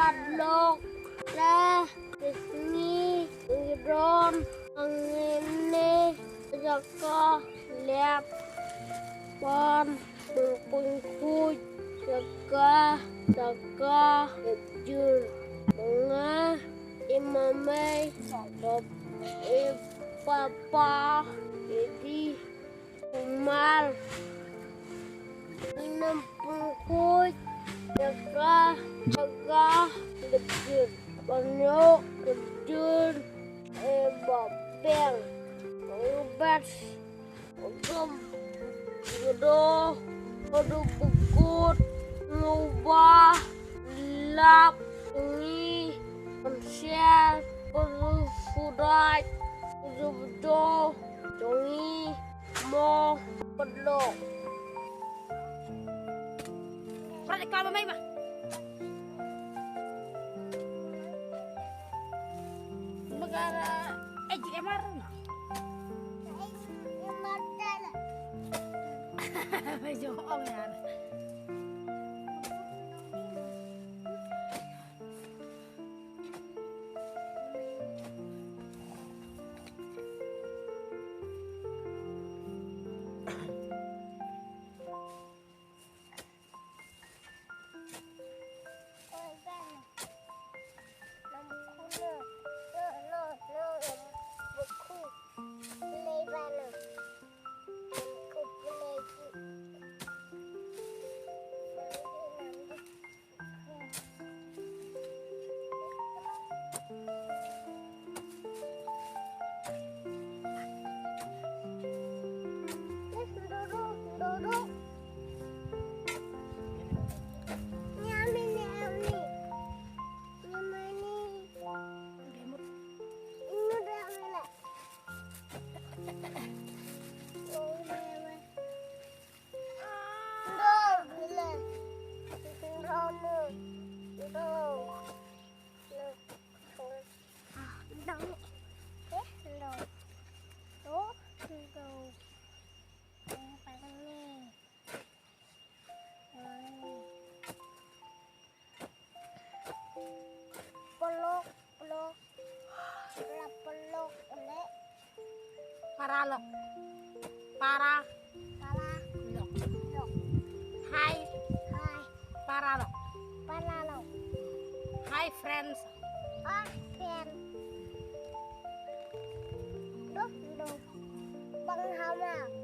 padlock lah Disney Iron Angene Jaka Liap Pon Berpungkuj Jaka Jur Bunga Imamai Sob Papa Jadi Umar Minum pungkuj Jaka Gejur Banyak Gejur Babel Ubers Ugem Gedo Gedo Bukut Ngubah Lap Ini Konser Penuh Surat Bedo Jongi Mo Pedok Pernah kamu main mah? Negara EJMR nah? EJMR dah. Baju om ya. Paralok Paralok Hai Paralok Hi friends Bang Hama